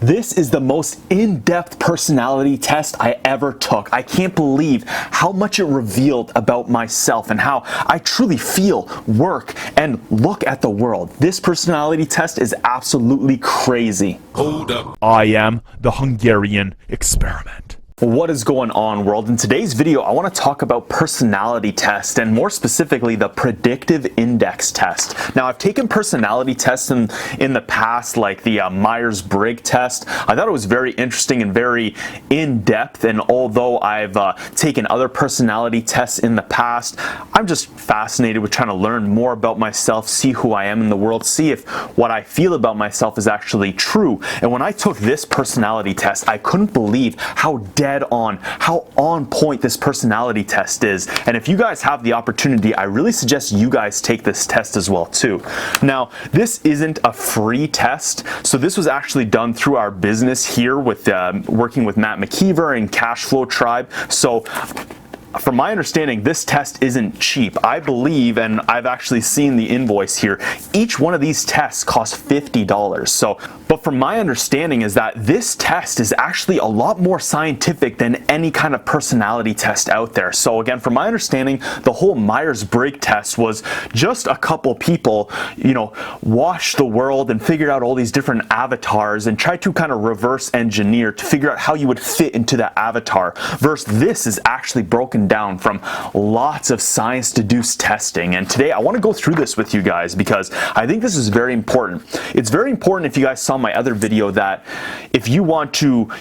This is the most in-depth personality test I ever took. I can't believe how much it revealed about myself and how I truly feel, work, and look at the world. This personality test is absolutely crazy. Hold up. I am the Hungarian experiment. What is going on, world? In today's video, I want to talk about personality test and more specifically the predictive index test. Now, I've taken personality tests in the past, like the Myers-Briggs test. I thought it was very interesting and very in-depth, and although I've taken other personality tests in the past, I'm just fascinated with trying to learn more about myself, see who I am in the world, see if what I feel about myself is actually true. And when I took this personality test, I couldn't believe how dead on, how on point this personality test is. And if you guys have the opportunity, I really suggest you guys take this test as well too. Now, this isn't a free test, so this was actually done through our business here with working with Matt McKeever and Cashflow Tribe. So from my understanding, this test isn't cheap. I believe, and I've actually seen the invoice here, each one of these tests costs $50. So, but from my understanding is that this test is actually a lot more scientific than any kind of personality test out there. So again, from my understanding, the whole Myers-Briggs test was just a couple people, washed the world and figured out all these different avatars and tried to kind of reverse engineer to figure out how you would fit into that avatar. Versus this is actually broken down from lots of science-deduced testing. And today I want to go through this with you guys because I think this is very important. It's very important, if you guys saw my other video, that if you want to,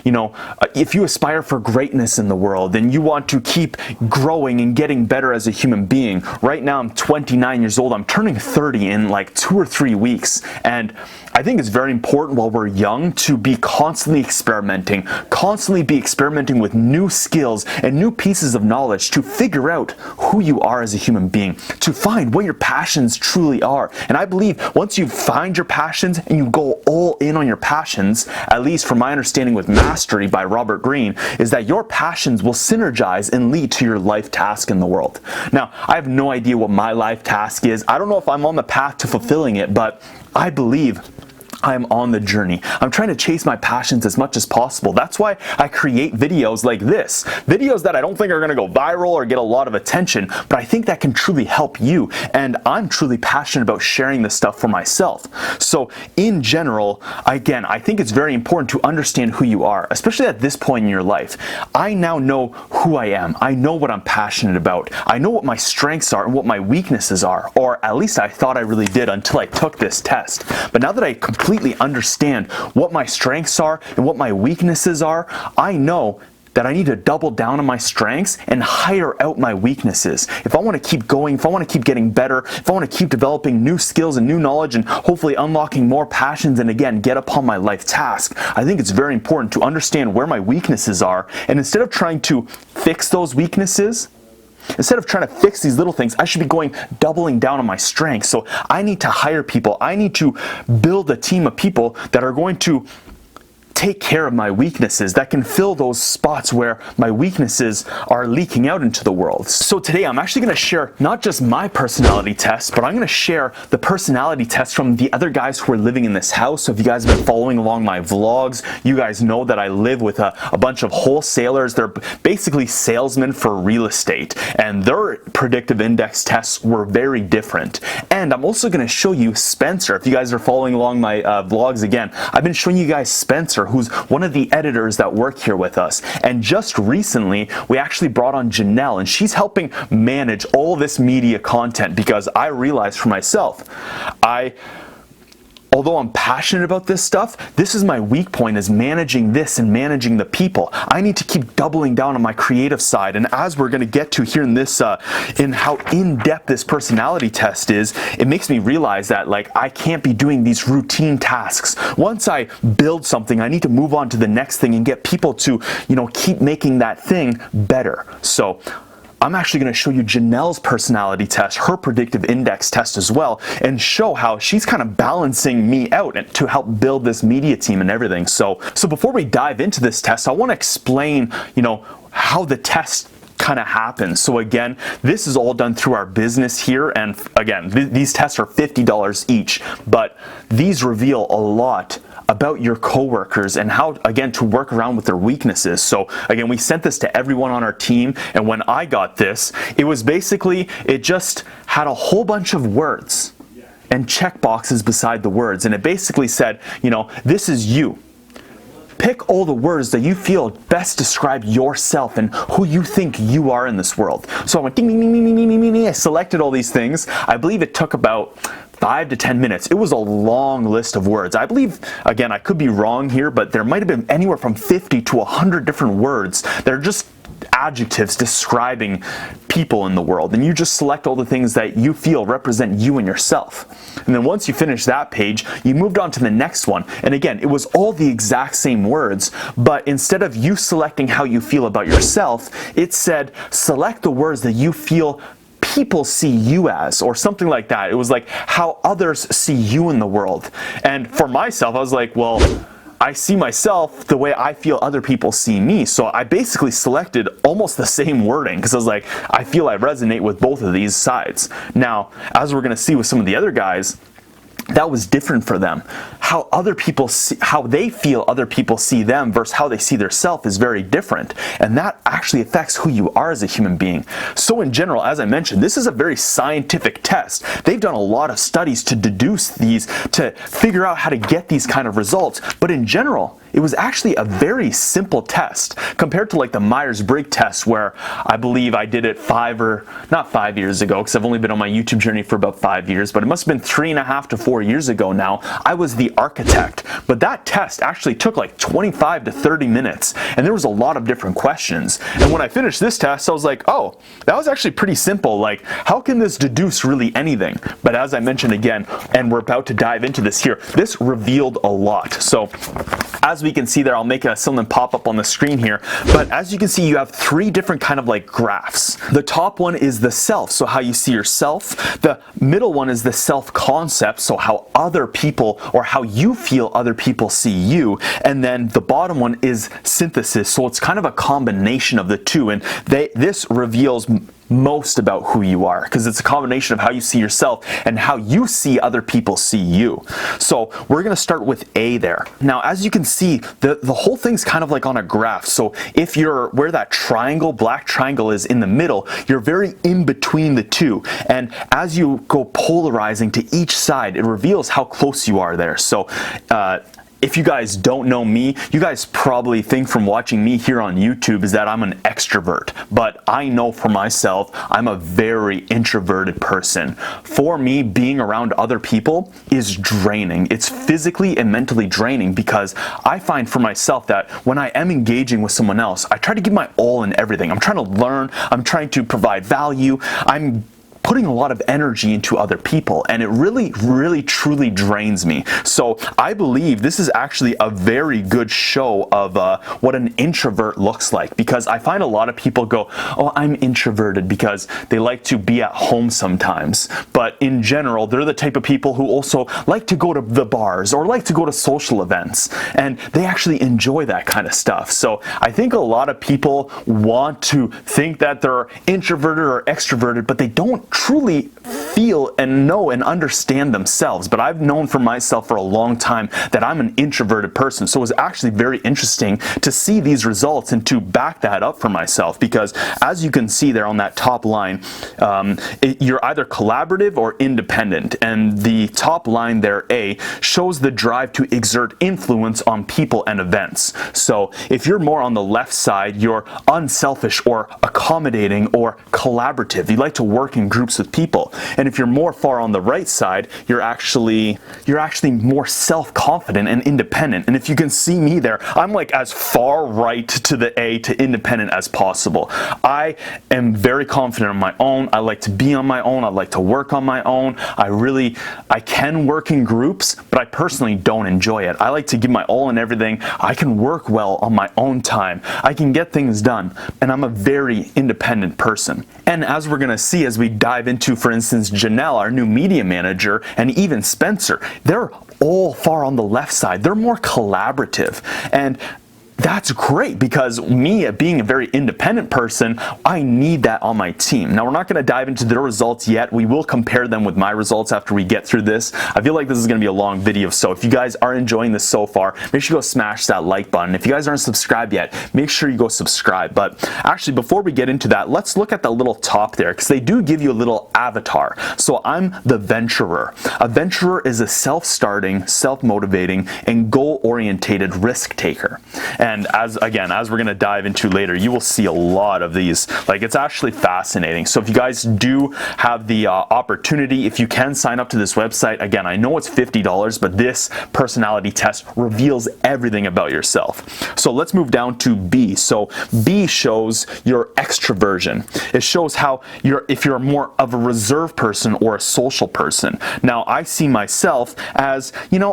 if you aspire for greatness in the world and you want to keep growing and getting better as a human being. Right now I'm 29 years old. I'm turning 30 in like 2 or 3 weeks. And I think it's very important while we're young to be constantly experimenting with new skills and new pieces of knowledge to figure out who you are as a human being, to find what your passions truly are. And I believe once you find your passions and you go all in on your passions, at least from my understanding with Mastery by Robert Greene, is that your passions will synergize and lead to your life task in the world. Now, I have no idea what my life task is. I don't know if I'm on the path to fulfilling it, but I believe I'm on the journey. I'm trying to chase my passions as much as possible. That's why I create videos like this. Videos that I don't think are going to go viral or get a lot of attention, but I think that can truly help you. And I'm truly passionate about sharing this stuff for myself. So in general, again, I think it's very important to understand who you are, especially at this point in your life. I now know who I am. I know what I'm passionate about. I know what my strengths are and what my weaknesses are, or at least I thought I really did until I took this test. But now that I completely understand what my strengths are and what my weaknesses are, I know that I need to double down on my strengths and hire out my weaknesses. If I want to keep going, if I want to keep getting better, if I want to keep developing new skills and new knowledge and hopefully unlocking more passions and again, get upon my life task, I think it's very important to understand where my weaknesses are. And instead of trying to fix those weaknesses, instead of trying to fix these little things, I should be doubling down on my strengths. So I need to hire people. I need to build a team of people that are going to take care of my weaknesses, that can fill those spots where my weaknesses are leaking out into the world. So today I'm actually going to share not just my personality test, but I'm going to share the personality test from the other guys who are living in this house. So if you guys have been following along my vlogs, you guys know that I live with a bunch of wholesalers. They're basically salesmen for real estate, and their predictive index tests were very different. And I'm also going to show you Spencer. If you guys are following along my vlogs, again, I've been showing you guys Spencer, who's one of the editors that work here with us. And just recently, we actually brought on Janelle, and she's helping manage all this media content because I realized for myself, although I'm passionate about this stuff, this is my weak point, is managing this and managing the people. I need to keep doubling down on my creative side. And as we're going to get to here in this, in how in-depth this personality test is, it makes me realize that I can't be doing these routine tasks. Once I build something, I need to move on to the next thing and get people to, keep making that thing better. So I'm actually going to show you Janelle's personality test, her predictive index test as well, and show how she's kind of balancing me out to help build this media team and everything. So before we dive into this test, I want to explain, how the test kind of happens. So again, this is all done through our business here, and again, these tests are $50 each, but these reveal a lot about your coworkers and how, again, to work around with their weaknesses. So again, we sent this to everyone on our team, and when I got this, it was basically, it just had a whole bunch of words and check boxes beside the words, and it basically said, you know, this is you. Pick all the words that you feel best describe yourself and who you think you are in this world. So I went ding, ding, ding, ding, ding, ding, ding, ding. I selected all these things. I believe it took about 5 to 10 minutes. It was a long list of words. I believe, again, I could be wrong here, but there might have been anywhere from 50 to 100 different words that are just adjectives describing people in the world, and you just select all the things that you feel represent you and yourself. And then once you finish that page, you moved on to the next one, and again, it was all the exact same words, but instead of you selecting how you feel about yourself, it said select the words that you feel people see you as, or something like that. It was like how others see you in the world. And for myself, I was like, well, I see myself the way I feel other people see me. So I basically selected almost the same wording because I was like, I feel I resonate with both of these sides. Now, as we're going to see with some of the other guys, that was different for them. How other people see, how they feel other people see them versus how they see their self is very different. And that actually affects who you are as a human being. So in general, as I mentioned, this is a very scientific test. They've done a lot of studies to deduce these, to figure out how to get these kind of results. But in general, it was actually a very simple test compared to like the Myers-Briggs test, where I believe I did it not 5 years ago, because I've only been on my YouTube journey for about 5 years, but it must have been 3.5 to 4 years ago now. I was the architect, but that test actually took like 25 to 30 minutes, and there was a lot of different questions. And when I finished this test, I was like, oh, that was actually pretty simple. Like, how can this deduce really anything? But as I mentioned again, and we're about to dive into this here, this revealed a lot. So as we can see there, I'll make something pop up on the screen here, but as you can see, you have 3 different kind of like graphs. The top one is the self, so how you see yourself. The middle one is the self-concept, so how other people, or how you feel other people see you. And then the bottom one is synthesis, so it's kind of a combination of the two, and this reveals most about who you are, because it's a combination of how you see yourself and how you see other people see you. So we're going to start with A there. Now, as you can see, the whole thing's kind of like on a graph. So if you're where that triangle, black triangle is in the middle, you're very in between the two. And as you go polarizing to each side, it reveals how close you are there. So if you guys don't know me, you guys probably think from watching me here on YouTube is that I'm an extrovert, but I know for myself, I'm a very introverted person. For me, being around other people is draining. It's physically and mentally draining, because I find for myself that when I am engaging with someone else, I try to give my all in everything. I'm trying to learn, I'm trying to provide value, I'm putting a lot of energy into other people, and it really, really, truly drains me. So I believe this is actually a very good show of what an introvert looks like, because I find a lot of people go, oh, I'm introverted because they like to be at home sometimes. But in general, they're the type of people who also like to go to the bars or like to go to social events, and they actually enjoy that kind of stuff. So I think a lot of people want to think that they're introverted or extroverted, but they don't truly feel and know and understand themselves. But I've known for myself for a long time that I'm an introverted person, so it was actually very interesting to see these results and to back that up for myself, because as you can see there on that top line, you're either collaborative or independent, and the top line there, A, shows the drive to exert influence on people and events. So if you're more on the left side, you're unselfish or accommodating or collaborative. You like to work in groups with people. And if you're more far on the right side, you're actually more self-confident and independent. And if you can see me there, I'm like as far right to the A to independent as possible. I am very confident on my own. I like to be on my own. I like to work on my own. I can work in groups, but I personally don't enjoy it. I like to give my all in everything. I can work well on my own time. I can get things done, and I'm a very independent person. And as we're going to see as we dive into, for instance, Janelle, our new media manager, and even Spencer, they're all far on the left side. They're more collaborative. And that's great, because me being a very independent person, I need that on my team. Now, we're not going to dive into their results yet. We will compare them with my results after we get through this. I feel like this is going to be a long video, so if you guys are enjoying this so far, make sure you go smash that like button. If you guys aren't subscribed yet, make sure you go subscribe. But actually, before we get into that, let's look at the little top there, because they do give you a little avatar. So I'm the venturer. A venturer is a self-starting, self-motivating, and goal-orientated risk taker. And as we're going to dive into later, you will see a lot of these. Like, it's actually fascinating. So if you guys do have the opportunity, if you can sign up to this website, again, I know it's $50, but this personality test reveals everything about yourself. So let's move down to B. So B shows your extroversion. It shows how if you're more of a reserved person or a social person. Now, I see myself as,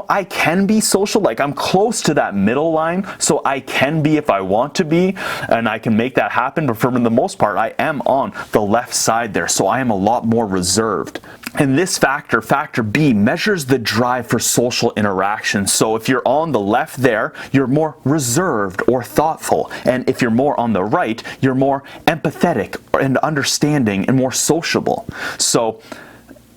I can be social, like I'm close to that middle line, so I can be if I want to be, and I can make that happen, but for the most part, I am on the left side there, so I am a lot more reserved. And this factor B, measures the drive for social interaction. So if you're on the left there, you're more reserved or thoughtful. And if you're more on the right, you're more empathetic and understanding and more sociable. So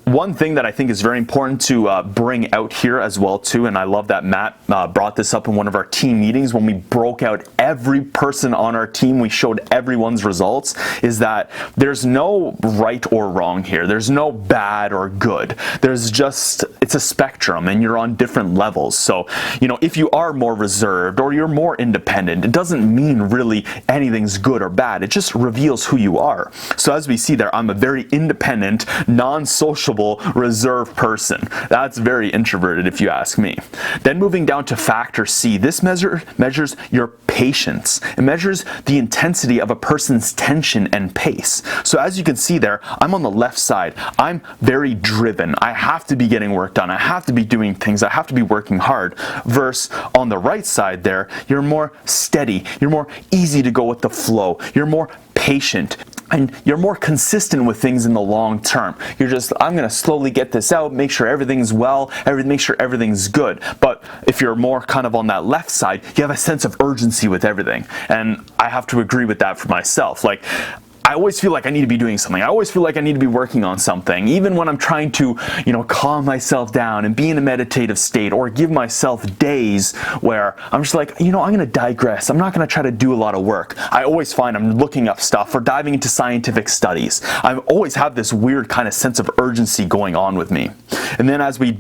one thing that I think is very important to bring out here as well too, and I love that Matt brought this up in one of our team meetings when we broke out every person on our team, we showed everyone's results, is that there's no right or wrong here. There's no bad or good. There's just, it's a spectrum and you're on different levels. So, if you are more reserved or you're more independent, it doesn't mean really anything's good or bad. It just reveals who you are. So as we see there, I'm a very independent, non-social, reserved person. That's very introverted if you ask me. Then moving down to factor C, this measures your patience. It measures the intensity of a person's tension and pace. So as you can see there, I'm on the left side. I'm very driven. I have to be getting work done. I have to be doing things. I have to be working hard. Versus on the right side there, you're more steady. You're more easy to go with the flow. You're more patient. And you're more consistent with things in the long term. You're just, I'm going to slowly get this out, make sure everything's well, make sure everything's good. But if you're more kind of on that left side, you have a sense of urgency with everything. And I have to agree with that for myself. Like, I always feel like I need to be doing something. I always feel like I need to be working on something. Even when I'm trying to, calm myself down and be in a meditative state, or give myself days where I'm just like, I'm going to digress. I'm not going to try to do a lot of work. I always find I'm looking up stuff or diving into scientific studies. I always have this weird kind of sense of urgency going on with me. And then as we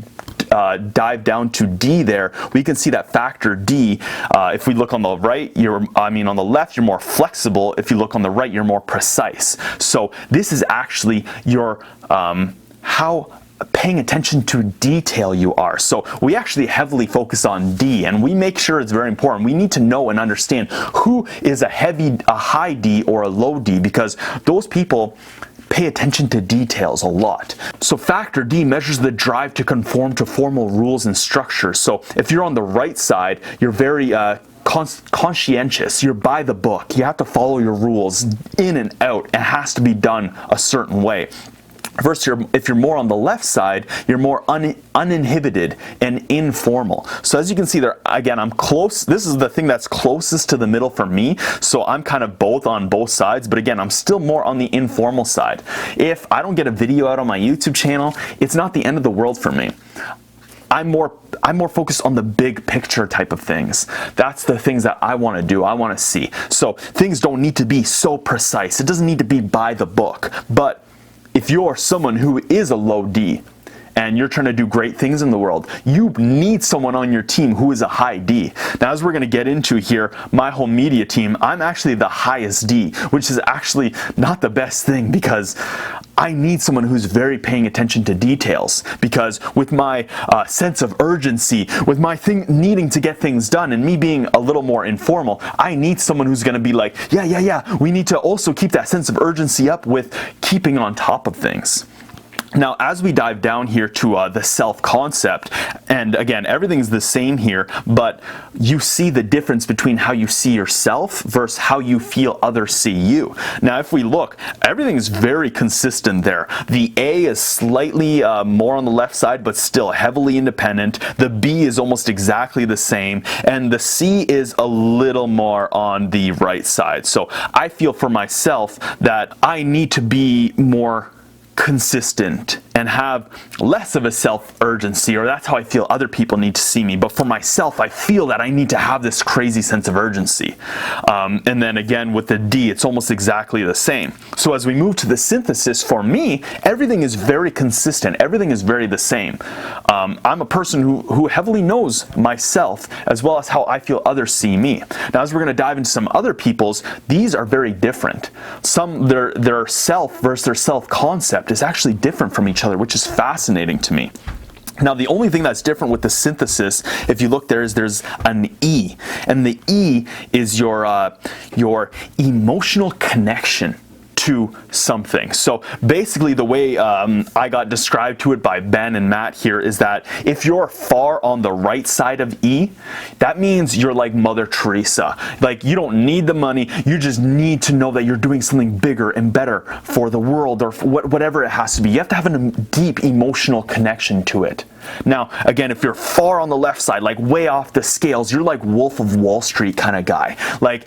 dive down to D there, we can see that factor D. If we look on the right, on the left, you're more flexible. If you look on the right, you're more precise. So this is actually your how paying attention to detail you are. So we actually heavily focus on D, and we make sure it's very important. We need to know and understand who is a high D or a low D, because those people pay attention to details a lot. So factor D measures the drive to conform to formal rules and structures. So if you're on the right side, you're very conscientious. You're by the book. You have to follow your rules in and out. It has to be done a certain way. Versus if you're more on the left side, you're more uninhibited and informal. So as you can see there, again, I'm close. This is the thing that's closest to the middle for me. So I'm kind of on both sides, but again, I'm still more on the informal side. If I don't get a video out on my YouTube channel, it's not the end of the world for me. I'm more focused on the big picture type of things. That's the things that I want to do, I want to see. So things don't need to be so precise. It doesn't need to be by the book. But if you're someone who is a low D and you're trying to do great things in the world, you need someone on your team who is a high D. Now, as we're going to get into here, my whole media team, I'm actually the highest D, which is actually not the best thing, because I need someone who's very paying attention to details. Because with my sense of urgency, with my needing to get things done, and me being a little more informal, I need someone who's going to be like, yeah, we need to also keep that sense of urgency up with keeping on top of things. Now, as we dive down here to the self-concept, and again, everything's the same here, but you see the difference between how you see yourself versus how you feel others see you. Now, if we look, everything's very consistent there. The A is slightly more on the left side, but still heavily independent. The B is almost exactly the same, and the C is a little more on the right side. So I feel for myself that I need to be more consistent and have less of a self-urgency, or that's how I feel other people need to see me. But for myself, I feel that I need to have this crazy sense of urgency. And then again with the D, it's almost exactly the same. So as we move to the synthesis, for me, everything is very consistent. Everything is very the same. I'm a person who heavily knows myself as well as how I feel others see me. Now, as we're going to dive into some other people's, these are very different. Their self versus their self-concept is actually different from each other, which is fascinating to me. Now, the only thing that's different with the synthesis, if you look there's an E, and the E is your emotional connection to something. So basically the way I got described to it by Ben and Matt here is that if you're far on the right side of E, that means you're like Mother Teresa. Like, you don't need the money, you just need to know that you're doing something bigger and better for the world, or for whatever it has to be. You have to have a deep emotional connection to it. Now, again, if you're far on the left side, like way off the scales, you're like Wolf of Wall Street kind of guy. Like,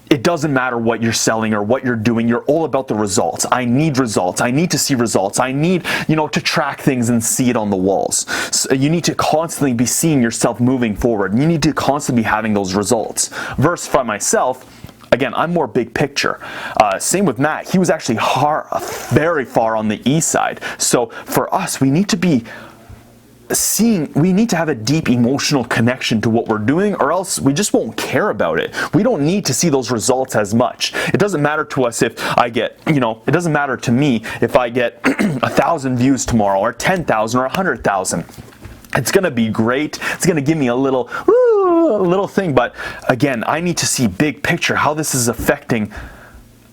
it doesn't matter what you're selling or what you're doing. You're all about the results. I need results. I need to see results. I need, to track things and see it on the walls. So you need to constantly be seeing yourself moving forward. You need to constantly be having those results. Versus for myself, again, I'm more big picture. Same with Matt. He was actually very far on the E side. So for us, we need to have a deep emotional connection to what we're doing, or else we just won't care about it. We don't need to see those results as much. It doesn't matter to us if I get, it doesn't matter to me if I get 1,000 views tomorrow, or 10,000 or 100,000. It's going to be great. It's going to give me a little thing. But again, I need to see big picture, how this is affecting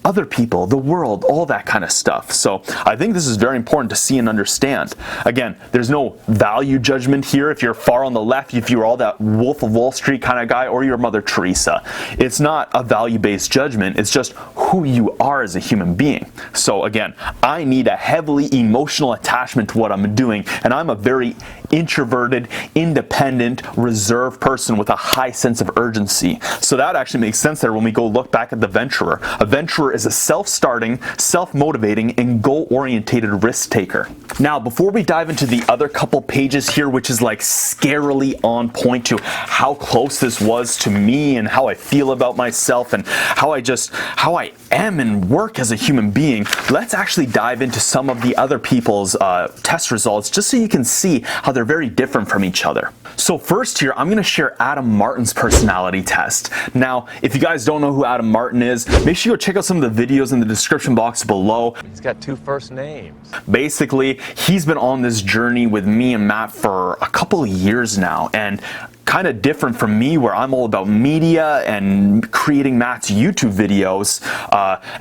other people, the world, all that kind of stuff. So I think this is very important to see and understand. Again, there's no value judgment here. If you're far on the left, if you're all that Wolf of Wall Street kind of guy, or you're Mother Teresa. It's not a value-based judgment. It's just who you are as a human being. So again, I need a heavily emotional attachment to what I'm doing, and I'm a very introverted, independent, reserved person with a high sense of urgency. So that actually makes sense there when we go look back at the venturer. A venturer is a self-starting, self-motivating, and goal-orientated risk taker. Now, before we dive into the other couple pages here, which is like scarily on point to how close this was to me and how I feel about myself and how I am and work as a human being, let's actually dive into some of the other people's test results, just so you can see how they're very different from each other. So first here, I'm going to share Adam Martin's personality test. Now, if you guys don't know who Adam Martin is, make sure you go check out some of the videos in the description box below. He's got 2 first names. Basically, he's been on this journey with me and Matt for a couple of years now, and kind of different from me, where I'm all about media and creating Matt's YouTube videos.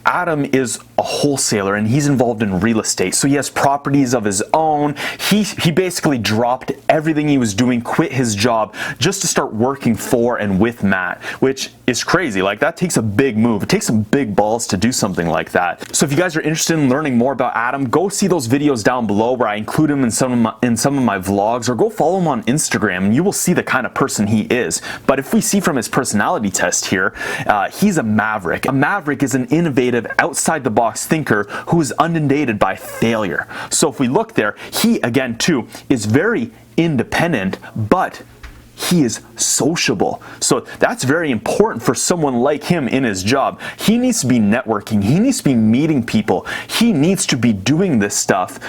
Adam is a wholesaler, and he's involved in real estate, so he has properties of his own. He basically dropped everything he was doing, quit his job, just to start working for and with Matt, which is crazy. Like, that takes a big move. It takes some big balls to do something like that. So if you guys are interested in learning more about Adam, go see those videos down below where I include him in some of my vlogs, or go follow him on Instagram, and you will see the kind of person he is. But if we see from his personality test here, he's a maverick. A maverick is an innovative, outside-the-box thinker who is inundated by failure. So if we look there, he, again, too, is very independent, but he is sociable. So that's very important for someone like him in his job. He needs to be networking. He needs to be meeting people. He needs to be doing this stuff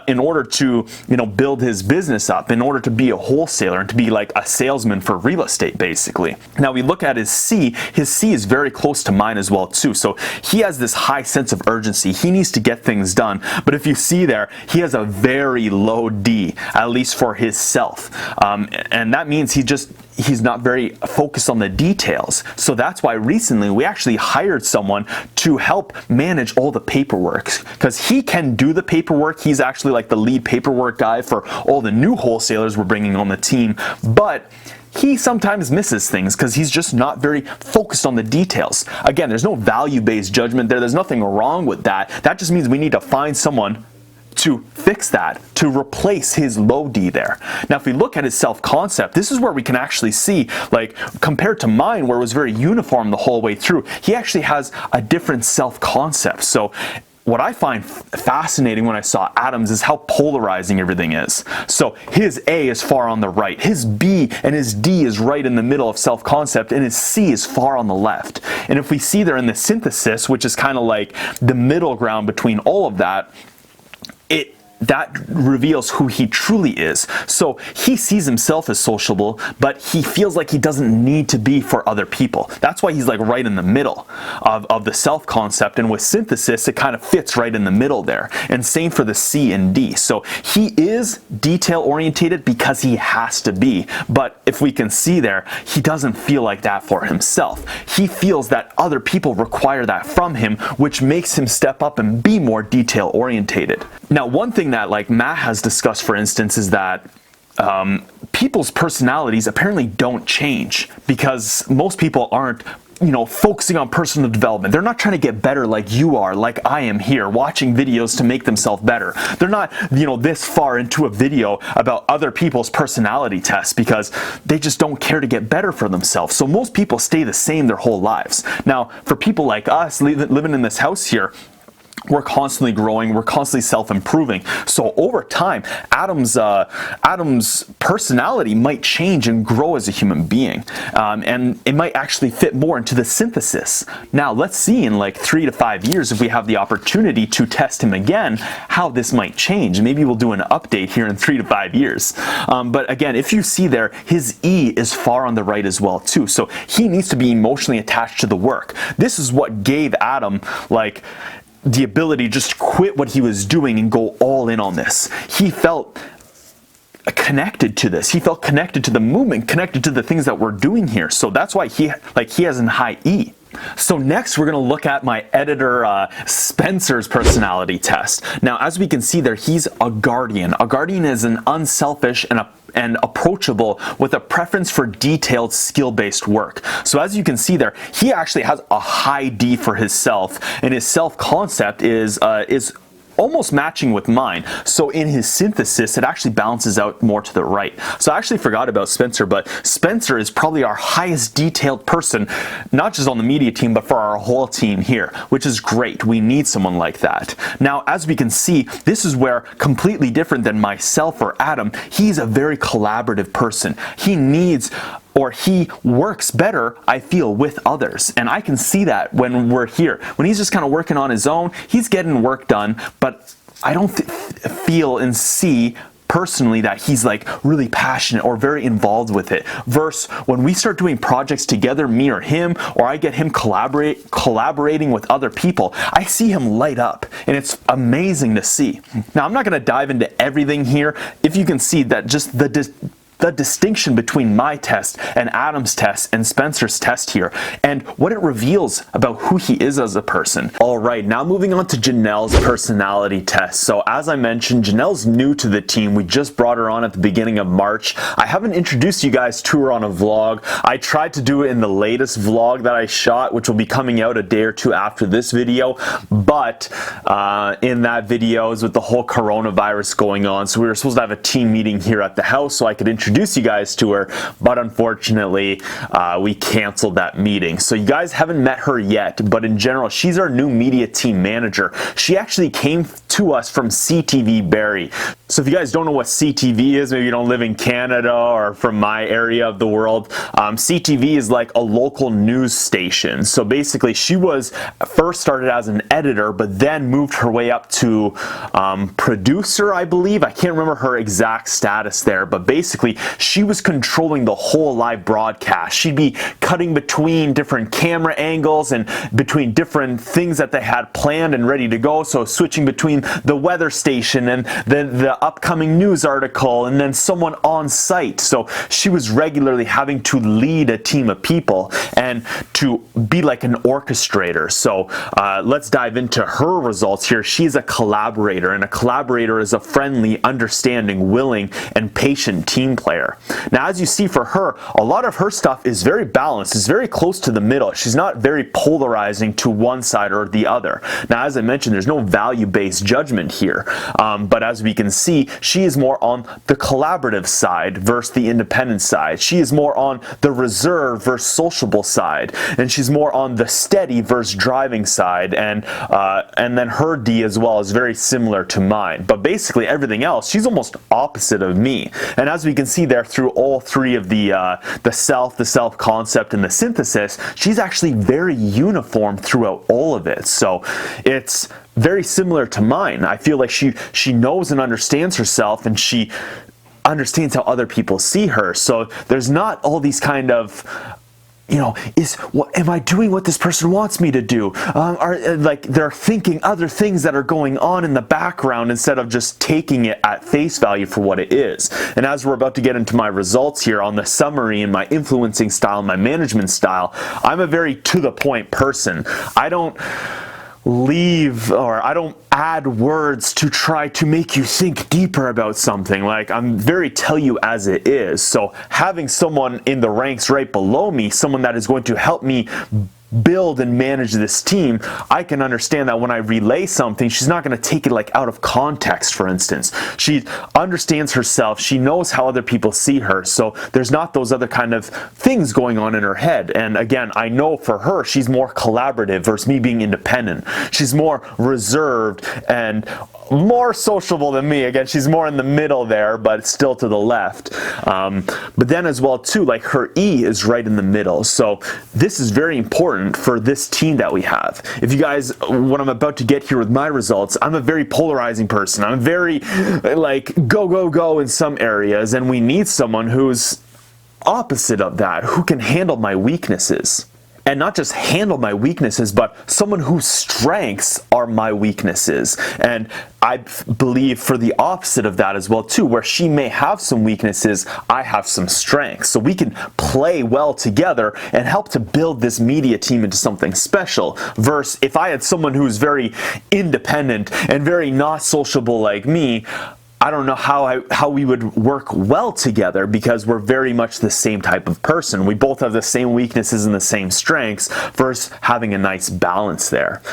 in order to, build his business up, in order to be a wholesaler and to be like a salesman for real estate, basically. Now we look at his C. His C is very close to mine as well, too. So he has this high sense of urgency. He needs to get things done. But if you see there, he has a very low D, at least for his self. And that means means he's not very focused on the details. So that's why recently we actually hired someone to help manage all the paperwork, because he can do the paperwork. He's actually like the lead paperwork guy for all the new wholesalers we're bringing on the team, but he sometimes misses things because he's just not very focused on the details. Again, there's no value-based judgment there. There's nothing wrong with that. That just means we need to find someone to fix that, to replace his low D there. Now, if we look at his self-concept, this is where we can actually see, like, compared to mine, where it was very uniform the whole way through, he actually has a different self-concept. So what I find fascinating when I saw Adam's is how polarizing everything is. So his A is far on the right, his B and his D is right in the middle of self-concept, and his C is far on the left. And if we see there in the synthesis, which is kind of like the middle ground between all of that, that reveals who he truly is. So he sees himself as sociable, but he feels like he doesn't need to be for other people. That's why he's like right in the middle of the self-concept. And with synthesis, it kind of fits right in the middle there. And same for the C and D. So he is detail-orientated because he has to be. But if we can see there, he doesn't feel like that for himself. He feels that other people require that from him, which makes him step up and be more detail-orientated. Now, one thing that like Matt has discussed, for instance, is that people's personalities apparently don't change because most people aren't, focusing on personal development. They're not trying to get better like you are, like I am here, watching videos to make themselves better. They're not, this far into a video about other people's personality tests because they just don't care to get better for themselves. So most people stay the same their whole lives. Now, for people like us living in this house here, we're constantly growing, we're constantly self-improving. So over time, Adam's personality might change and grow as a human being. And it might actually fit more into the synthesis. Now, let's see in like 3 to 5 years, if we have the opportunity to test him again, how this might change. Maybe we'll do an update here in 3 to 5 years. But again, if you see there, his E is far on the right as well too. So he needs to be emotionally attached to the work. This is what gave Adam the ability to just quit what he was doing and go all in on this. He felt connected to this. He felt connected to the movement, connected to the things that we're doing here. So that's why he has a high E. So next, we're going to look at my editor Spencer's personality test. Now, as we can see there, he's a guardian. A guardian is an unselfish and approachable with a preference for detailed skill-based work. So as you can see there, he actually has a high D for himself, and his self-concept is almost matching with mine. So in his synthesis, it actually balances out more to the right. So I actually forgot about Spencer, but Spencer is probably our highest detailed person, not just on the media team, but for our whole team here, which is great. We need someone like that. Now, as we can see, this is where, completely different than myself or Adam, he's a very collaborative person. He works better, I feel, with others. And I can see that when we're here. When he's just kind of working on his own, he's getting work done, but I don't feel and see personally that he's like really passionate or very involved with it. Versus when we start doing projects together, me or him, or I get him collaborating with other people, I see him light up, and it's amazing to see. Now, I'm not going to dive into everything here. If you can see that just the distinction between my test and Adam's test and Spencer's test here, and what it reveals about who he is as a person. All right, now moving on to Janelle's personality test. So as I mentioned, Janelle's new to the team. We just brought her on at the beginning of March. I haven't introduced you guys to her on a vlog. I tried to do it in the latest vlog that I shot, which will be coming out a day or two after this video, but in that video is with the whole coronavirus going on, so we were supposed to have a team meeting here at the house so I could introduce you guys to her, but unfortunately we canceled that meeting. So you guys haven't met her yet, but in general, she's our new media team manager. She actually came to us from CTV Barrie. So if you guys don't know what CTV is, maybe you don't live in Canada or from my area of the world, CTV is like a local news station. So basically, she was first started as an editor, but then moved her way up to producer, I believe. I can't remember her exact status there, but basically she was controlling the whole live broadcast. She'd be cutting between different camera angles and between different things that they had planned and ready to go. So switching between the weather station and the upcoming news article, and then someone on site. So she was regularly having to lead a team of people and to be like an orchestrator. So let's dive into her results here. She's a collaborator, and a collaborator is a friendly, understanding, willing, and patient team player. Now, as you see for her, a lot of her stuff is very balanced. It's very close to the middle. She's not very polarizing to one side or the other. Now, as I mentioned, there's no value-based judgment here. But as we can see, she is more on the collaborative side versus the independent side. She is more on the reserved versus sociable side. And she's more on the steady versus driving side. And then her D as well is very similar to mine. But basically everything else, she's almost opposite of me. And as we can see there through all three of the self concept, and the synthesis, she's actually very uniform throughout all of it. So it's very similar to mine. I feel like she knows and understands herself, and she understands how other people see her. So there's not all these kind of, am I doing what this person wants me to do? Like they're thinking other things that are going on in the background instead of just taking it at face value for what it is. And as we're about to get into my results here on the summary and my influencing style, my management style, I'm a very to the point person. I don't add words to try to make you think deeper about something. Like, I'm very tell you as it is. So having someone in the ranks right below me, someone that is going to help me build and manage this team, I can understand that when I relay something, she's not going to take it like out of context, for instance. She understands herself. She knows how other people see her. So there's not those other kind of things going on in her head. And again, I know for her, she's more collaborative versus me being independent. She's more reserved and more sociable than me. Again, she's more in the middle there, but still to the left. But then as well too, like her E is right in the middle. So this is very important for this team that we have. If you guys, what I'm about to get here with my results, I'm a very polarizing person. I'm very like go in some areas, and we need someone who's opposite of that, who can handle my weaknesses. And not just handle my weaknesses, but someone whose strengths are my weaknesses. And I believe for the opposite of that as well too, where she may have some weaknesses, I have some strengths. So we can play well together and help to build this media team into something special. Versus if I had someone who's very independent and very not sociable like me, I don't know how we would work well together, because we're very much the same type of person. We both have the same weaknesses and the same strengths, versus having a nice balance there.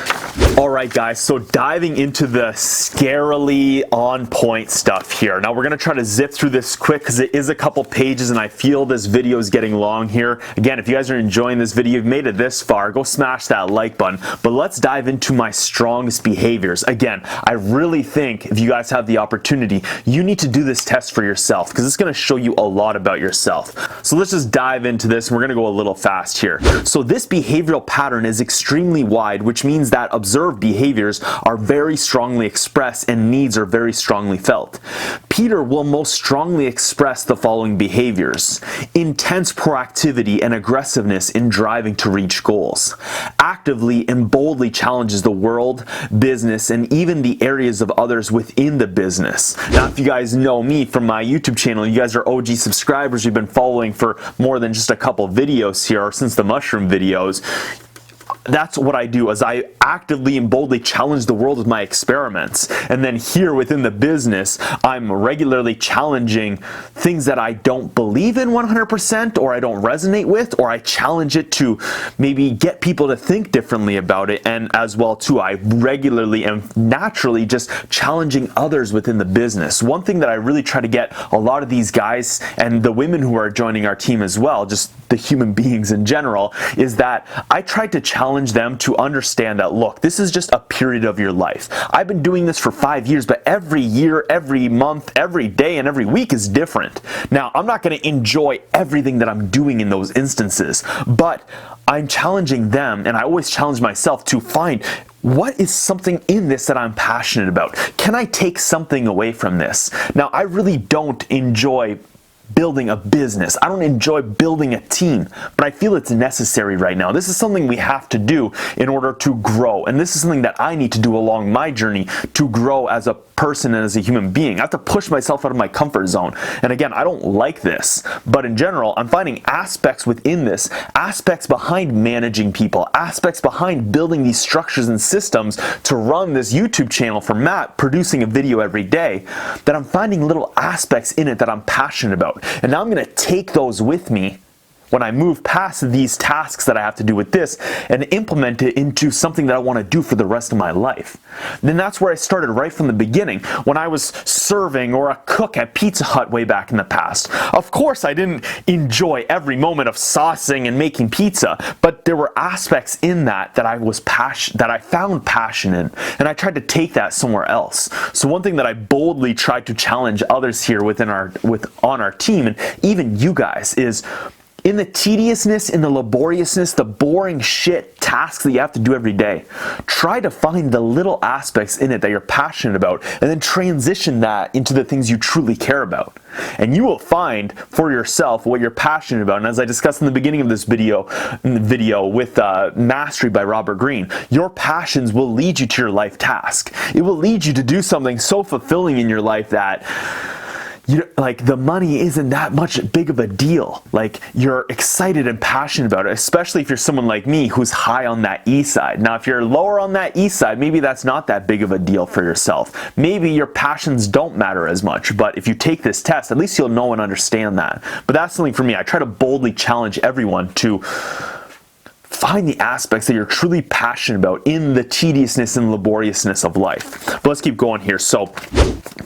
All right, guys, so diving into the scarily on point stuff here. Now we're going to try to zip through this quick because it is a couple pages and I feel this video is getting long here. Again, if you guys are enjoying this video, you've made it this far, go smash that like button. But let's dive into my strongest behaviors. Again, I really think if you guys have the opportunity, you need to do this test for yourself, because it's going to show you a lot about yourself. So let's just dive into this. We're going to go a little fast here. So this behavioral pattern is extremely wide, which means that observed behaviors are very strongly expressed and needs are very strongly felt. Peter will most strongly express the following behaviors: intense proactivity and aggressiveness in driving to reach goals. Actively and boldly challenges the world, business, and even the areas of others within the business. Now, if you guys know me from my YouTube channel, you guys are OG subscribers, you've been following for more than just a couple videos here, or since the mushroom videos. That's what I do, is I actively and boldly challenge the world with my experiments. And then here within the business, I'm regularly challenging things that I don't believe in 100%, or I don't resonate with, or I challenge it to maybe get people to think differently about it. And as well too, I regularly am naturally just challenging others within the business. One thing that I really try to get a lot of these guys and the women who are joining our team as well, just the human beings in general, is that I try to challenge them to understand that, look, this is just a period of your life. I've been doing this for 5 years, but every year, every month, every day, and every week is different. Now, I'm not going to enjoy everything that I'm doing in those instances, but I'm challenging them, and I always challenge myself to find what is something in this that I'm passionate about. Can I take something away from this? Now, I really don't enjoy building a business. I don't enjoy building a team, but I feel it's necessary right now. This is something we have to do in order to grow. And this is something that I need to do along my journey to grow as a person and as a human being. I have to push myself out of my comfort zone. And again, I don't like this, but in general, I'm finding aspects within this, aspects behind managing people, aspects behind building these structures and systems to run this YouTube channel for Matt, producing a video every day, that I'm finding little aspects in it that I'm passionate about. And now I'm going to take those with me when I move past these tasks that I have to do with this and implement it into something that I want to do for the rest of my life. Then that's where I started right from the beginning, when I was serving or a cook at Pizza Hut way back in the past. Of course, I didn't enjoy every moment of saucing and making pizza, but there were aspects in that I found passion in, and I tried to take that somewhere else. So one thing that I boldly tried to challenge others here on our team, and even you guys, is in the tediousness, in the laboriousness, the boring shit tasks that you have to do every day, try to find the little aspects in it that you're passionate about, and then transition that into the things you truly care about. And you will find for yourself what you're passionate about. And as I discussed in the beginning of this video, with Mastery by Robert Greene, your passions will lead you to your life task. It will lead you to do something so fulfilling in your life that the money isn't that much big of a deal. Like, you're excited and passionate about it, especially if you're someone like me who's high on that E side. Now, if you're lower on that E side, maybe that's not that big of a deal for yourself. Maybe your passions don't matter as much, but if you take this test, at least you'll know and understand that. But that's something for me. I try to boldly challenge everyone to find the aspects that you're truly passionate about in the tediousness and laboriousness of life. But let's keep going here. So,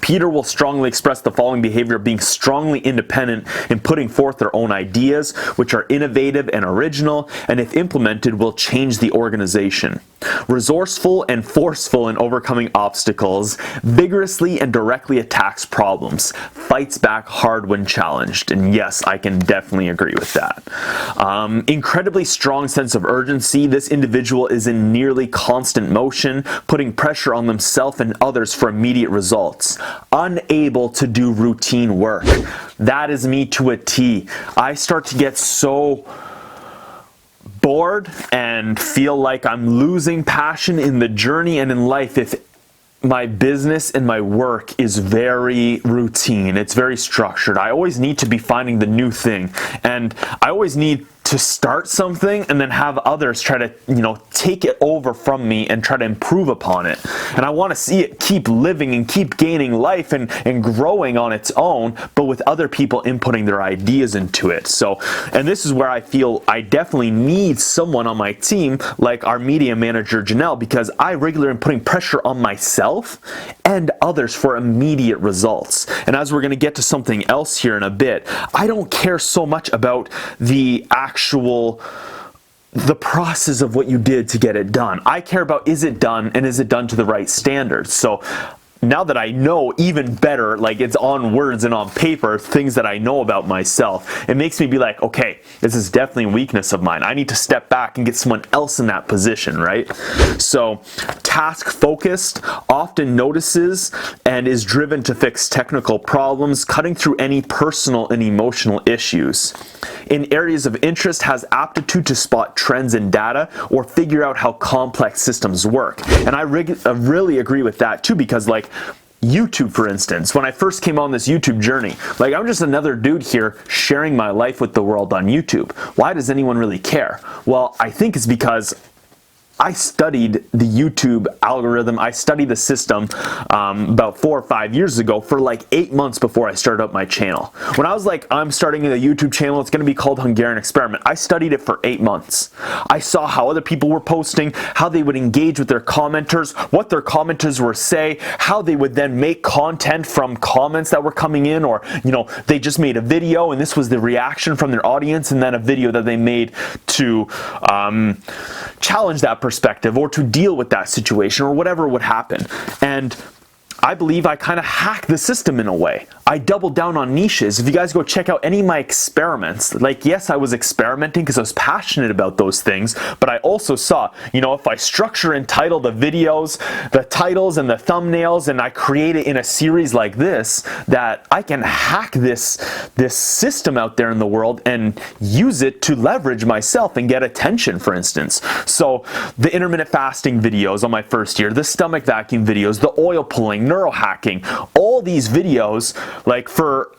Peter will strongly express the following behavior of being strongly independent in putting forth their own ideas, which are innovative and original, and if implemented, will change the organization. Resourceful and forceful in overcoming obstacles, vigorously and directly attacks problems, fights back hard when challenged. And yes, I can definitely agree with that. Incredibly strong sense of urgency. This individual is in nearly constant motion, putting pressure on themselves and others for immediate results. Unable to do routine work. That is me to a T. I start to get so bored and feel like I'm losing passion in the journey and in life if my business and my work is very routine. It's very structured. I always need to be finding the new thing, and I always need to start something and then have others try to, take it over from me and try to improve upon it. And I want to see it keep living and keep gaining life and growing on its own, but with other people inputting their ideas into it. So, and this is where I feel I definitely need someone on my team like our media manager, Janelle, because I regularly am putting pressure on myself and others for immediate results. And as we're going to get to something else here in a bit, I don't care so much about the process of what you did to get it done. I care about, is it done, and is it done to the right standards? So now that I know even better, like it's on words and on paper, things that I know about myself, it makes me be like, okay, this is definitely a weakness of mine. I need to step back and get someone else in that position, right? So, task focused, often notices and is driven to fix technical problems, cutting through any personal and emotional issues. In areas of interest, has aptitude to spot trends in data or figure out how complex systems work. And I really agree with that too, because like YouTube, for instance, when I first came on this YouTube journey, like I'm just another dude here sharing my life with the world on YouTube. Why does anyone really care? Well, I think it's because I studied the YouTube algorithm. I studied the system about 4 or 5 years ago for like 8 months before I started up my channel. When I was like, I'm starting a YouTube channel, it's going to be called Hungarian Experiment, I studied it for 8 months. I saw how other people were posting, how they would engage with their commenters, what their commenters were say, how they would then make content from comments that were coming in, or they just made a video and this was the reaction from their audience, and then a video that they made to challenge that perspective or to deal with that situation or whatever would happen. And I believe I kind of hacked the system in a way. I doubled down on niches. If you guys go check out any of my experiments, like, yes, I was experimenting because I was passionate about those things, but I also saw, if I structure and title the videos, the titles and the thumbnails, and I create it in a series like this, that I can hack this system out there in the world and use it to leverage myself and get attention, for instance. So the intermittent fasting videos on my first year, the stomach vacuum videos, the oil pulling, neurohacking, all these videos,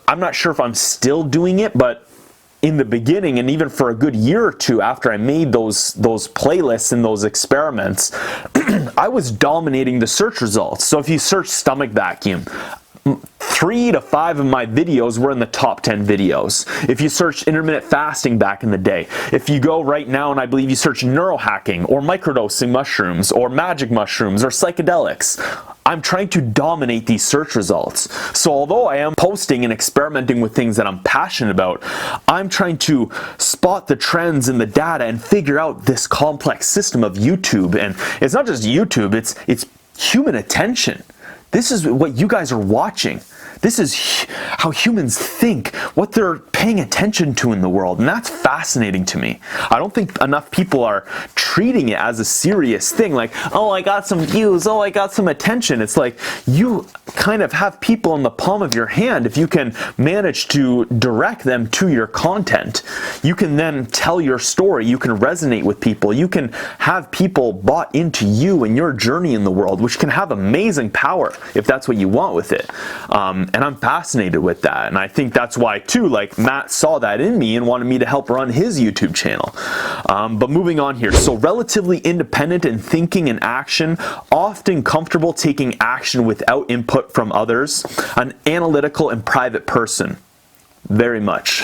I'm not sure if I'm still doing it, but in the beginning, and even for a good year or two after I made those playlists and those experiments, I was dominating the search results. So if you search stomach vacuum, 3 to 5 of my videos were in the top 10 videos. If you search intermittent fasting back in the day, if you go right now and I believe you search neurohacking or microdosing mushrooms or magic mushrooms or psychedelics, I'm trying to dominate these search results. So although I am posting and experimenting with things that I'm passionate about, I'm trying to spot the trends in the data and figure out this complex system of YouTube. And it's not just YouTube, it's human attention. This is what you guys are watching. This is how humans think, what they're paying attention to in the world, and that's fascinating to me. I don't think enough people are treating it as a serious thing, like, oh, I got some views, oh, I got some attention. It's like you kind of have people in the palm of your hand. If you can manage to direct them to your content, you can then tell your story, you can resonate with people, you can have people bought into you and your journey in the world, which can have amazing power if that's what you want with it. And I'm fascinated with that. And I think that's why, too, Matt saw that in me and wanted me to help run his YouTube channel. But moving on here. So relatively independent in thinking and action, often comfortable taking action without input from others, an analytical and private person. Very much.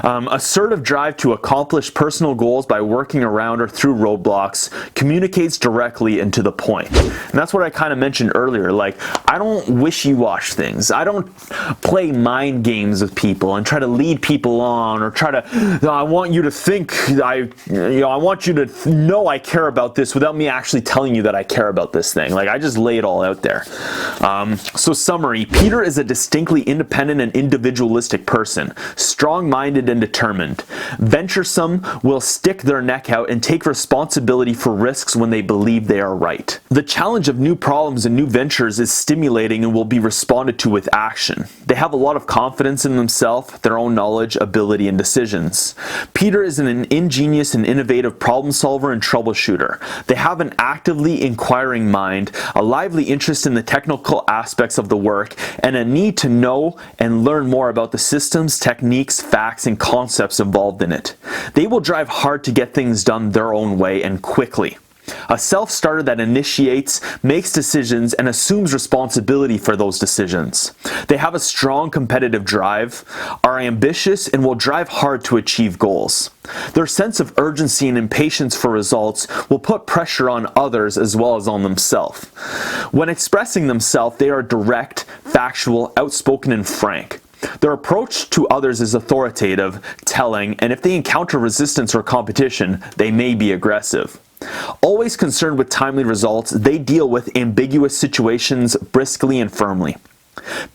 Assertive drive to accomplish personal goals by working around or through roadblocks, communicates directly and to the point. And that's what I kind of mentioned earlier. I don't wishy-wash things. I don't play mind games with people and try to lead people on or try to, I want you to think, I want you to know I care about this without me actually telling you that I care about this thing. I just lay it all out there. So summary, Peter is a distinctly independent and individualistic person, strong-minded and determined. Venturesome, will stick their neck out and take responsibility for risks when they believe they are right. The challenge of new problems and new ventures is stimulating and will be responded to with action. They have a lot of confidence in themselves, their own knowledge, ability, and decisions. Peter is an ingenious and innovative problem solver and troubleshooter. They have an actively inquiring mind, a lively interest in the technical aspects of the work, and a need to know and learn more about the systems, techniques, facts, and concepts involved in it. They will drive hard to get things done their own way and quickly. A self-starter that initiates, makes decisions, and assumes responsibility for those decisions. They have a strong competitive drive, are ambitious, and will drive hard to achieve goals. Their sense of urgency and impatience for results will put pressure on others as well as on themselves. When expressing themselves, they are direct, factual, outspoken, and frank. Their approach to others is authoritative, telling, and if they encounter resistance or competition, they may be aggressive. Always concerned with timely results, they deal with ambiguous situations briskly and firmly.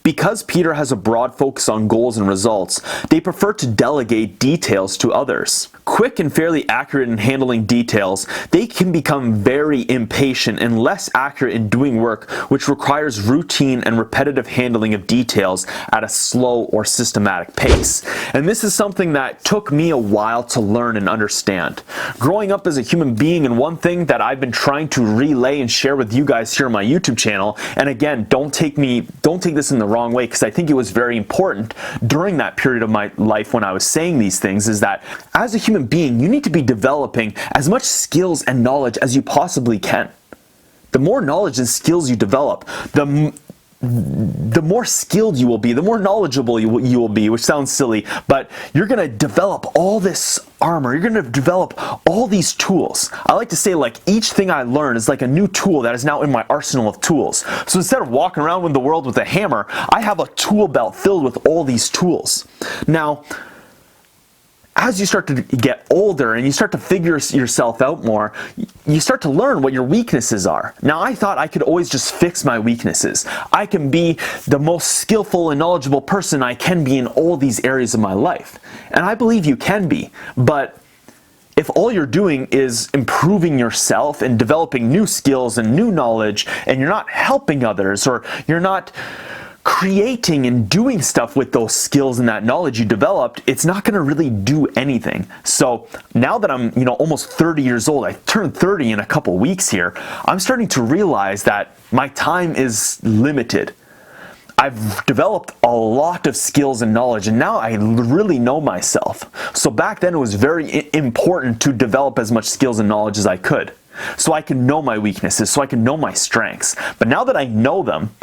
Because Peter has a broad focus on goals and results, they prefer to delegate details to others. Quick and fairly accurate in handling details, they can become very impatient and less accurate in doing work which requires routine and repetitive handling of details at a slow or systematic pace. And this is something that took me a while to learn and understand. Growing up as a human being, and one thing that I've been trying to relay and share with you guys here on my YouTube channel, and again, don't take this in the wrong way, because I think it was very important during that period of my life when I was saying these things, is that as a human being, you need to be developing as much skills and knowledge as you possibly can. The more knowledge and skills you develop, the more skilled you will be, the more knowledgeable you will be, which sounds silly, but you're going to develop all this armor, you're going to develop all these tools. I like to say, each thing I learn is like a new tool that is now in my arsenal of tools. So instead of walking around in the world with a hammer, I have a tool belt filled with all these tools. Now, as you start to get older and you start to figure yourself out more, you start to learn what your weaknesses are. Now, I thought I could always just fix my weaknesses. I can be the most skillful and knowledgeable person I can be in all these areas of my life. And I believe you can be, but if all you're doing is improving yourself and developing new skills and new knowledge, and you're not helping others, or you're not creating and doing stuff with those skills and that knowledge you developed, it's not going to really do anything. So now that I'm, almost 30 years old, I turned 30 in a couple weeks here, I'm starting to realize that my time is limited. I've developed a lot of skills and knowledge, and now I really know myself. So back then it was very important to develop as much skills and knowledge as I could, so I can know my weaknesses, so I can know my strengths. But now that I know them,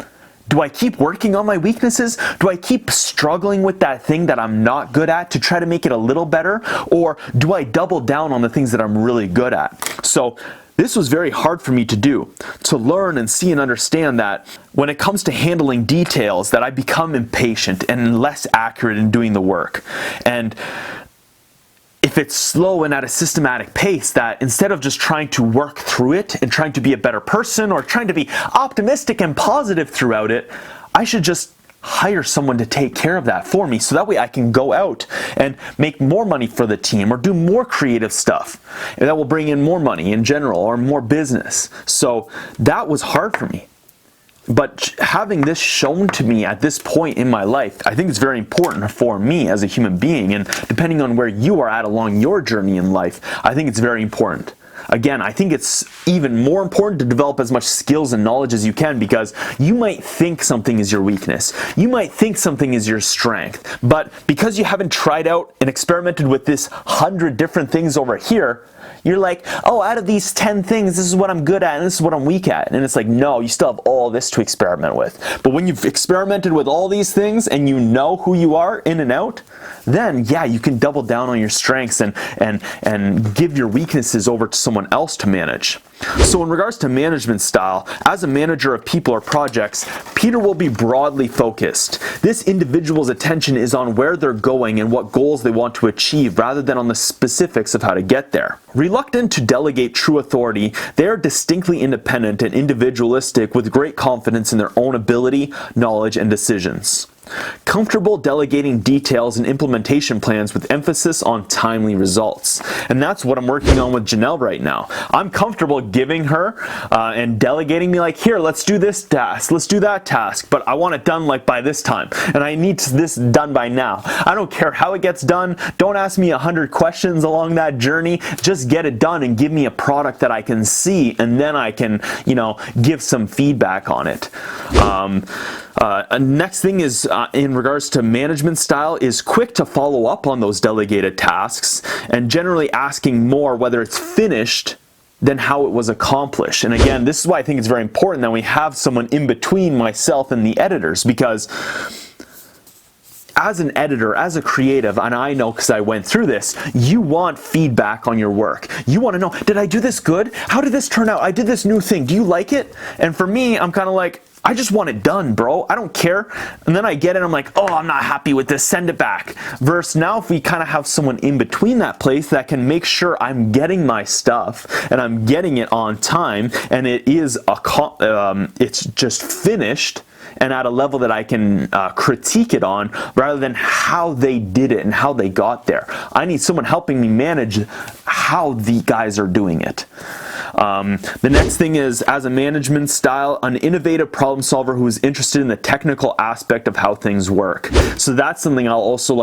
do I keep working on my weaknesses? Do I keep struggling with that thing that I'm not good at to try to make it a little better? Or do I double down on the things that I'm really good at? So this was very hard for me to do, to learn and see and understand that when it comes to handling details, that I become impatient and less accurate in doing the work. And if it's slow and at a systematic pace, that instead of just trying to work through it and trying to be a better person or trying to be optimistic and positive throughout it, I should just hire someone to take care of that for me, so that way I can go out and make more money for the team or do more creative stuff, and that will bring in more money in general or more business. So that was hard for me. But having this shown to me at this point in my life, I think it's very important for me as a human being, and depending on where you are at along your journey in life, I think it's very important. Again, I think it's even more important to develop as much skills and knowledge as you can, because you might think something is your weakness. You might think something is your strength. But because you haven't tried out and experimented with this 100 different things over here, you're like, oh, out of these 10 things, this is what I'm good at and this is what I'm weak at. And it's like, no, you still have all this to experiment with. But when you've experimented with all these things and you know who you are in and out, then yeah, you can double down on your strengths and give your weaknesses over to someone else to manage. So in regards to management style, as a manager of people or projects, Peter will be broadly focused. This individual's attention is on where they're going and what goals they want to achieve, rather than on the specifics of how to get there. Reluctant to delegate true authority, they are distinctly independent and individualistic with great confidence in their own ability, knowledge, and decisions. Comfortable delegating details and implementation plans with emphasis on timely results. And that's what I'm working on with Janelle right now. I'm comfortable giving her and delegating me, like, here, let's do this task, let's do that task, but I want it done like by this time, and I need this done by now. I don't care how it gets done. Don't ask me 100 questions along that journey. Just get it done and give me a product that I can see, and then I can, give some feedback on it. Next thing is, in regards to management style, is quick to follow up on those delegated tasks, and generally asking more whether it's finished than how it was accomplished. And again, this is why I think it's very important that we have someone in between myself and the editors, because as an editor, as a creative, and I know because I went through this, you want feedback on your work. You want to know, did I do this good? How did this turn out? I did this new thing. Do you like it? And for me, I'm kind of like, I just want it done, bro. I don't care. And then I get it, I'm like, oh, I'm not happy with this, send it back. Versus now, if we kind of have someone in between that place that can make sure I'm getting my stuff and I'm getting it on time, and it is it's just finished and at a level that I can critique it on, rather than how they did it and how they got there. I need someone helping me manage how the guys are doing it. The next thing is, as a management style, an innovative problem solver who is interested in the technical aspect of how things work. So that's something I'll also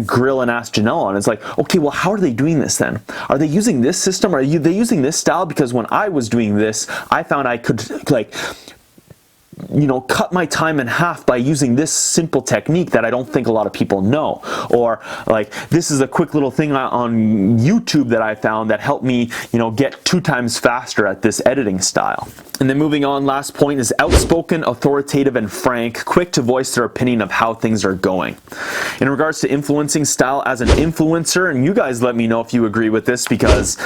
grill and ask Janelle on. It's like, okay, well, how are they doing this then? Are they using this system? Are they using this style? Because when I was doing this, I found I could cut my time in half by using this simple technique that I don't think a lot of people know. Or this is a quick little thing on YouTube that I found that helped me, get 2 times faster at this editing style. And then moving on, last point is outspoken, authoritative, and frank, quick to voice their opinion of how things are going. In regards to influencing style, as an influencer, and you guys let me know if you agree with this, because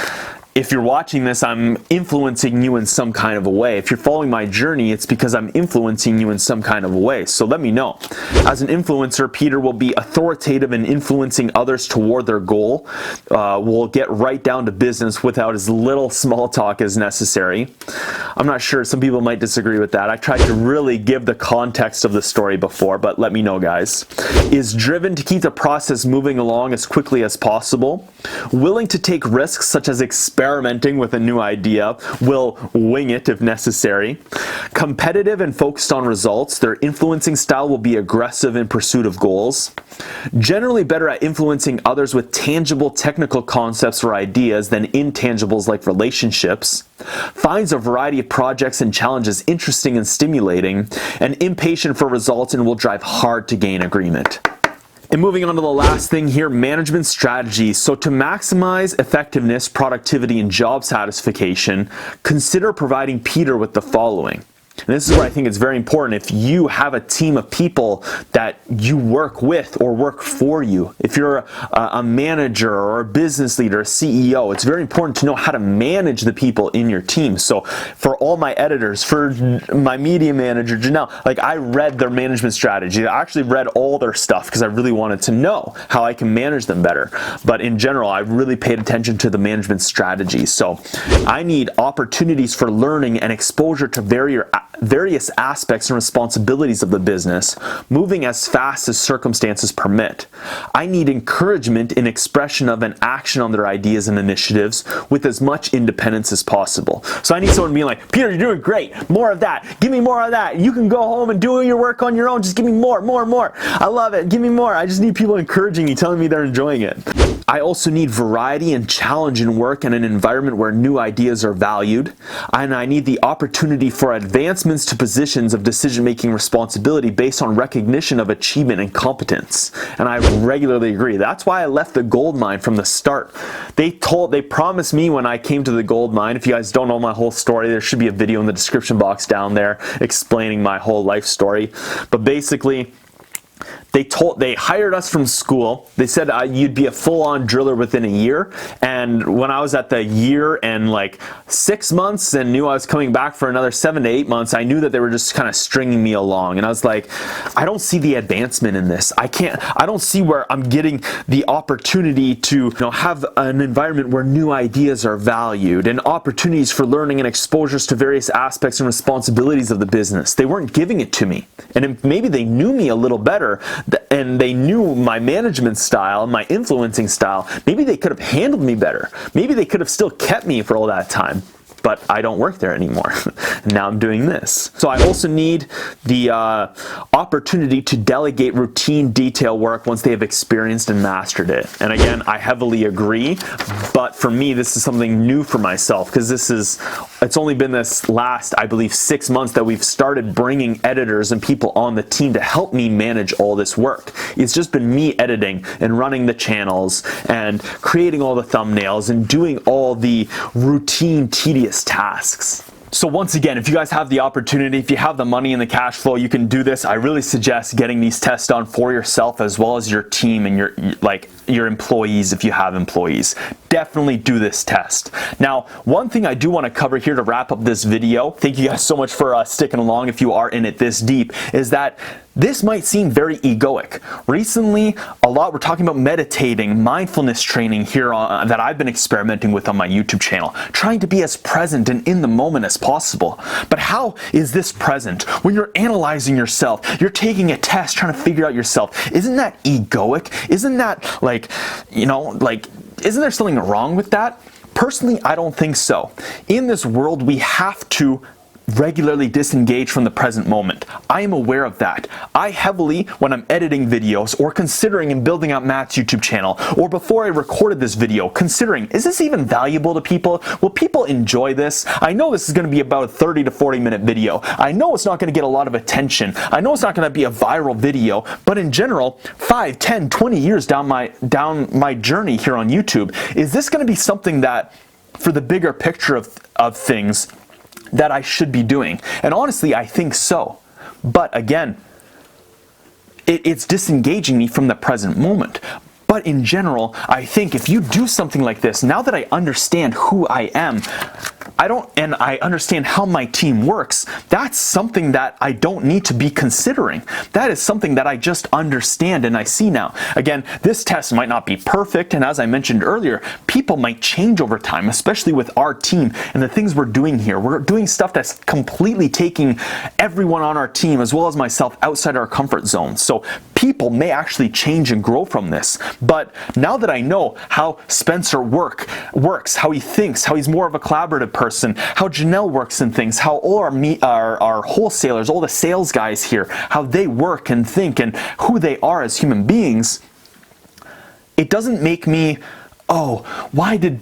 if you're watching this, I'm influencing you in some kind of a way. If you're following my journey, it's because I'm influencing you in some kind of a way. So let me know. As an influencer, Peter will be authoritative in influencing others toward their goal. We'll get right down to business without as little small talk as necessary. I'm not sure, some people might disagree with that. I tried to really give the context of the story before, but let me know, guys. Is driven to keep the process moving along as quickly as possible. Willing to take risks such as experimenting with a new idea. Will wing it if necessary. Competitive and focused on results. Their influencing style will be aggressive in pursuit of goals. Generally better at influencing others with tangible technical concepts or ideas than intangibles like relationships. Finds a variety of projects and challenges interesting and stimulating. And impatient for results and will drive hard to gain agreement. And moving on to the last thing here, management strategies. So to maximize effectiveness, productivity, and job satisfaction, consider providing Peter with the following. And this is where I think it's very important. If you have a team of people that you work with or work for you, if you're a manager or a business leader, a CEO, it's very important to know how to manage the people in your team. So for all my editors, for my media manager, Janelle, like I read their management strategy. I actually read all their stuff because I really wanted to know how I can manage them better. But in general, I really paid attention to the management strategies. So I need opportunities for learning and exposure to various aspects and responsibilities of the business, moving as fast as circumstances permit. I need encouragement in expression of an action on their ideas and initiatives with as much independence as possible. So I need someone being like, Peter, you're doing great. More of that. Give me more of that. You can go home and do your work on your own. Just give me more. I love it. Give me more. I just need people encouraging me, telling me they're enjoying it. I also need variety and challenge in work and an environment where new ideas are valued. And I need the opportunity for advancements to positions of decision-making responsibility based on recognition of achievement and competence. And I regularly agree. That's why I left the gold mine from the start. They promised me when I came to the gold mine, if you guys don't know my whole story, there should be a video in the description box down there explaining my whole life story. But basically, they hired us from school. They said you'd be a full-on driller within a year. And when I was at the year and like 6 months and knew I was coming back for another 7 to 8 months, I knew that they were just kind of stringing me along. And I was like, I don't see the advancement in this. I don't see where I'm getting the opportunity to, have an environment where new ideas are valued and opportunities for learning and exposures to various aspects and responsibilities of the business. They weren't giving it to me. And maybe they knew me a little better, and they knew my management style, my influencing style. Maybe they could have handled me better. Maybe they could have still kept me for all that time. But I don't work there anymore. Now I'm doing this. So I also need the opportunity to delegate routine detail work once they have experienced and mastered it. And again, I heavily agree, but for me, this is something new for myself because it's only been this last, I believe, 6 months that we've started bringing editors and people on the team to help me manage all this work. It's just been me editing and running the channels and creating all the thumbnails and doing all the routine, tedious tasks. So once again, if you guys have the opportunity, if you have the money and the cash flow, you can do this. I really suggest getting these tests done for yourself as well as your team and your employees if you have employees. Definitely do this test. Now, one thing I do want to cover here to wrap up this video, thank you guys so much for sticking along if you are in it this deep, is that this might seem very egoic. Recently, we're talking about meditating, mindfulness training here that I've been experimenting with on my YouTube channel, trying to be as present and in the moment as possible. But how is this present? When you're analyzing yourself, you're taking a test, trying to figure out yourself. Isn't that egoic? Isn't that isn't there something wrong with that? Personally, I don't think so. In this world, we have to regularly disengage from the present moment. I am aware of that. I heavily, when I'm editing videos or considering and building out Matt's YouTube channel, or before I recorded this video, considering, is this even valuable to people? Will people enjoy this? I know this is going to be about a 30 to 40 minute video. I know it's not going to get a lot of attention. I know it's not going to be a viral video, but in general, 5, 10, 20 years down my journey here on YouTube, is this going to be something that, for the bigger picture of things, that I should be doing? And honestly, I think so. But again, it's disengaging me from the present moment. But in general, I think if you do something like this, now that I understand who I am, and I understand how my team works, that's something that I don't need to be considering. That is something that I just understand and I see now. Again, this test might not be perfect, and as I mentioned earlier, people might change over time, especially with our team and the things we're doing here. We're doing stuff that's completely taking everyone on our team, as well as myself, outside our comfort zone. So people may actually change and grow from this. But now that I know how Spencer works, how he thinks, how he's more of a collaborative person, how Janelle works in things, how all our wholesalers, all the sales guys here, how they work and think and who they are as human beings, it doesn't make me, oh, why did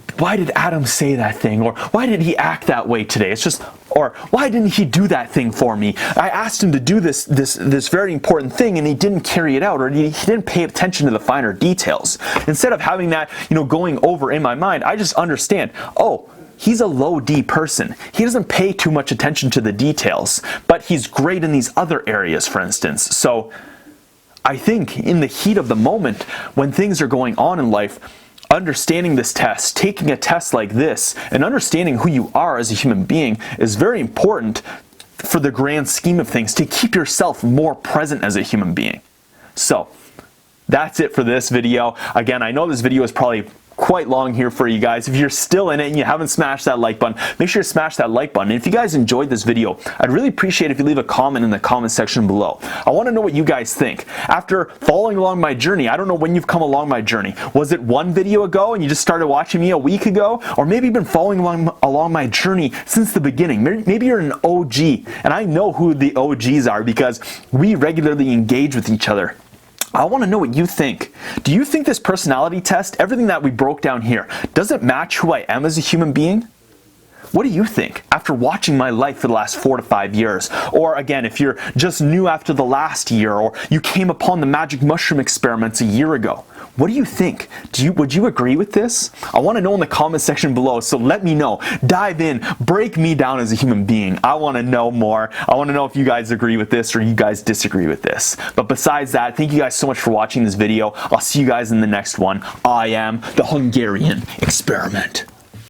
Adam say that thing? Or why did he act that way today? It's just, or why didn't he do that thing for me? I asked him to do this very important thing and he didn't carry it out, or he didn't pay attention to the finer details. Instead of having that, going over in my mind, I just understand, oh, he's a low D person. He doesn't pay too much attention to the details, but he's great in these other areas, for instance. So I think in the heat of the moment, when things are going on in life, understanding this test, taking a test like this, and understanding who you are as a human being is very important for the grand scheme of things, to keep yourself more present as a human being. So that's it for this video. Again, I know this video is probably quite long here for you guys. If you're still in it and you haven't smashed that like button, make sure to smash that like button. And if you guys enjoyed this video, I'd really appreciate if you leave a comment in the comment section below. I want to know what you guys think. After following along my journey, I don't know when you've come along my journey. Was it one video ago and you just started watching me a week ago? Or maybe you've been following along my journey since the beginning. Maybe you're an OG, and I know who the OGs are because we regularly engage with each other. I want to know what you think. Do you think this personality test, everything that we broke down here, does it match who I am as a human being? What do you think after watching my life for the last 4 to 5 years? Or again, if you're just new after the last year, or you came upon the magic mushroom experiments a year ago, what do you think? Would you agree with this? I want to know in the comment section below, so let me know. Dive in, break me down as a human being. I want to know more. I want to know if you guys agree with this or you guys disagree with this. But besides that, thank you guys so much for watching this video. I'll see you guys in the next one. I am the Hungarian Experiment.